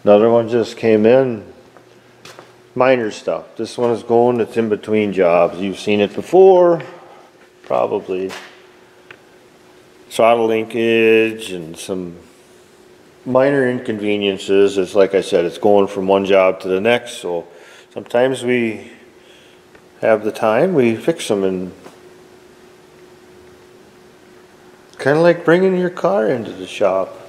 Another one just came in. Minor stuff. This one is going, it's in between jobs. You've seen it before, probably. Throttle linkage and some minor inconveniences. It's like I said, it's going from one job to the next, so sometimes we have the time, we fix them, and kind of like bringing your car into the shop.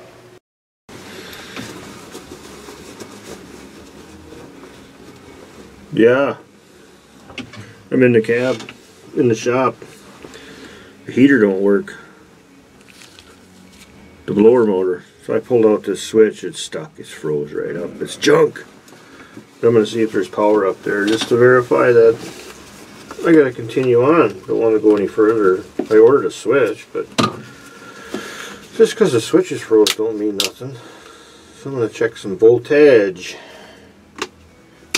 Yeah, I'm in the cab, in the shop. The heater don't work, the blower motor. So I pulled out this switch, it's stuck, it's froze right up, it's junk. I'm going to see if there's power up there just to verify that I got to continue on. Don't want to go any further. I ordered a switch, but just because the switch is froze don't mean nothing. So I'm going to check some voltage.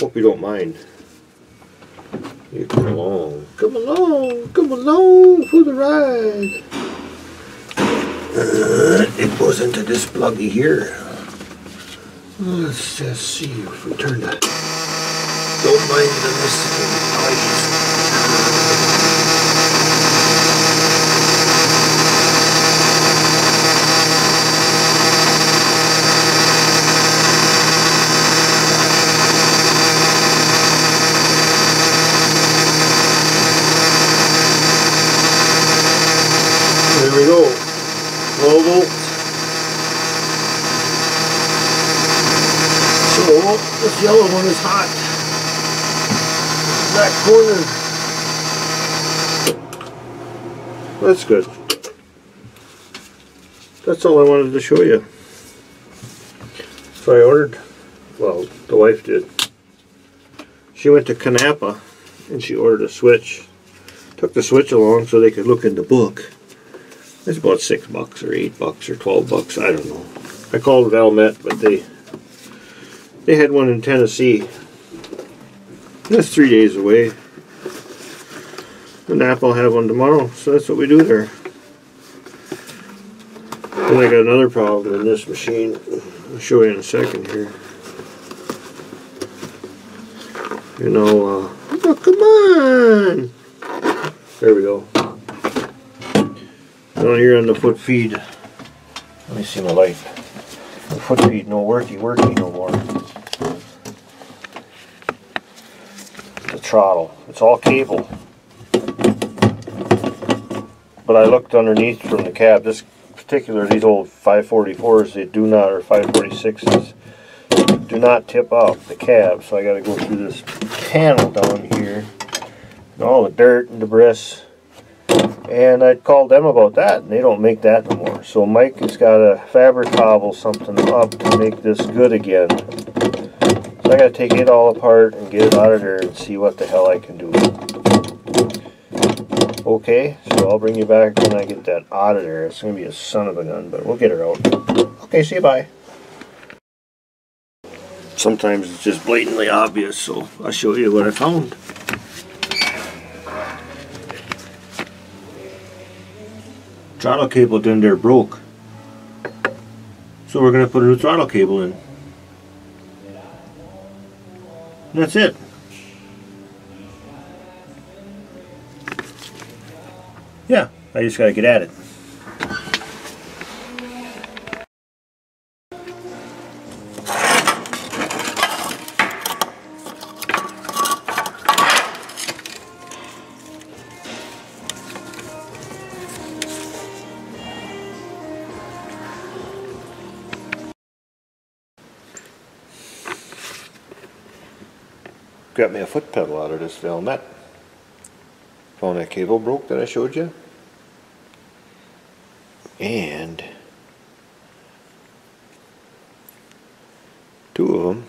Hope you don't mind. You come along for the ride. It goes into this pluggy here. Let's just see if we turn that. Don't mind the listening noise. There we go. 12 volts. So this yellow one is hot. That corner. That's good. That's all I wanted to show you. So I ordered, well, the wife did. She went to Canapa and she ordered a switch. Took the switch along so they could look in the book. It's about $6 or $8 or $12, I don't know. I called Valmet, but they had one in Tennessee. That's 3 days away. And Napa will have one tomorrow, so that's what we do there. And I got another problem in this machine. I'll show you in a second here. You know, oh, come on! There we go. Down here on the foot feed. Let me see my light. The foot feed no worky no more. The throttle. It's all cable. But I looked underneath from the cab. This particular, these old 544s, they do not, or 546s, do not tip out the cab. So I got to go through this panel down here. And all the dirt and debris. And I called them about that, and they don't make that no more. So Mike has got to fabric cobble something up to make this good again. So I got to take it all apart and get it out of there and see what the hell I can do. Okay, so I'll bring you back when I get that out of there. It's going to be a son of a gun, but we'll get her out. Okay, see you, bye. Sometimes it's just blatantly obvious, so I'll show you what I found. Throttle cable in there broke, so we're going to put a new throttle cable in. And that's it. Yeah, I just got to get at it. Got me a foot pedal out of this Valmet. Found that cable broke that I showed you. And two of them,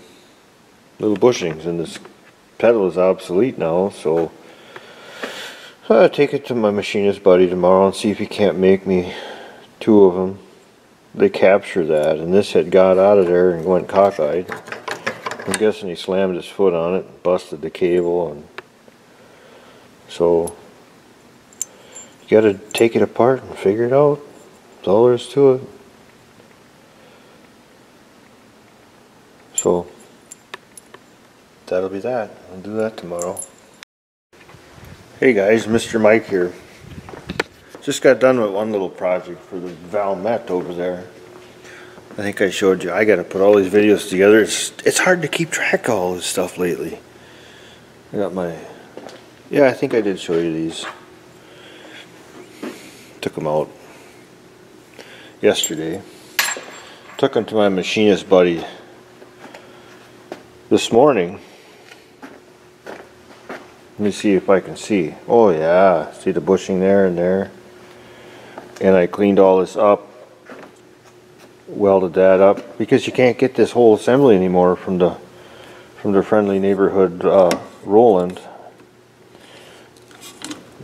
little bushings, and this pedal is obsolete now, so I'll take it to my machinist buddy tomorrow and see if he can't make me two of them. They capture that, and this had got out of there and went cockeyed. I'm guessing he slammed his foot on it, busted the cable, and so you got to take it apart and figure it out. That's all there is to it. So that'll be that. I'll do that tomorrow. Hey guys, Mr. Mike here. Just got done with one little project for the Valmet over there. I think I showed you. I got to put all these videos together. It's hard to keep track of all this stuff lately. I got my... Yeah, I think I did show you these. Took them out yesterday. Took them to my machinist buddy this morning. Let me see if I can see. Oh yeah, see the bushing there and there. And I cleaned all this up, welded that up, because you can't get this whole assembly anymore from the friendly neighborhood Roland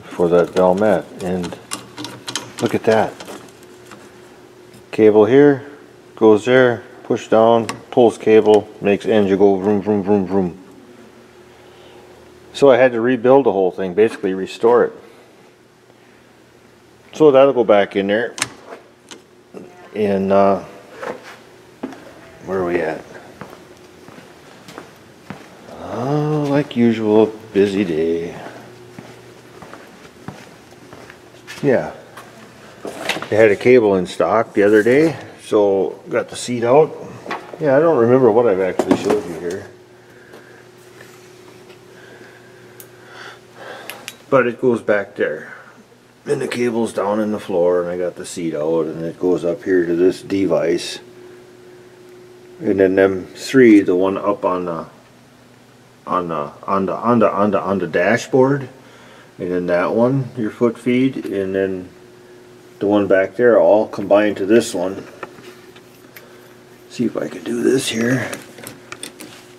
for that Valmet. And look at that. Cable here, goes there, push down, pulls cable, makes engine go vroom vroom vroom vroom. So I had to rebuild the whole thing, basically restore it. So that'll go back in there. And where are we at? Like usual, busy day. Yeah. They had a cable in stock the other day, so got the seat out. Yeah, I don't remember what I've actually showed you here. But it goes back there. And the cable's down in the floor, and I got the seat out, and it goes up here to this device. And then them three, the one up on the dashboard, and then that one, your foot feed, and then the one back there, all combined to this one. See if I can do this here.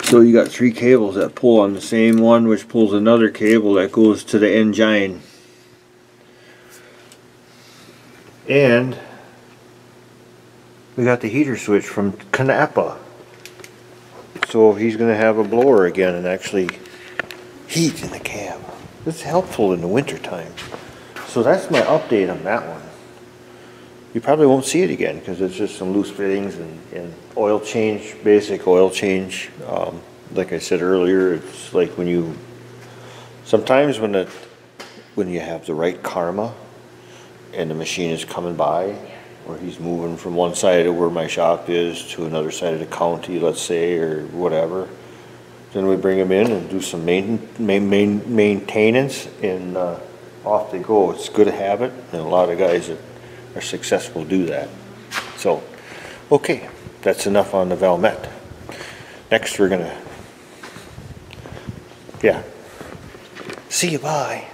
So you got three cables that pull on the same one, which pulls another cable that goes to the engine. And we got the heater switch from Canapa. So he's going to have a blower again and actually heat in the cab. It's helpful in the winter time. So that's my update on that one. You probably won't see it again because it's just some loose fittings and oil change, basic oil change. Like I said earlier, it's like when you sometimes when you have the right karma and the machine is coming by, or he's moving from one side of where my shop is to another side of the county, let's say, or whatever, then we bring him in and do some maintenance, and off they go. It's good to have it, and a lot of guys that are successful do that. So, okay, that's enough on the Valmet. Next we're gonna, yeah, see you, bye.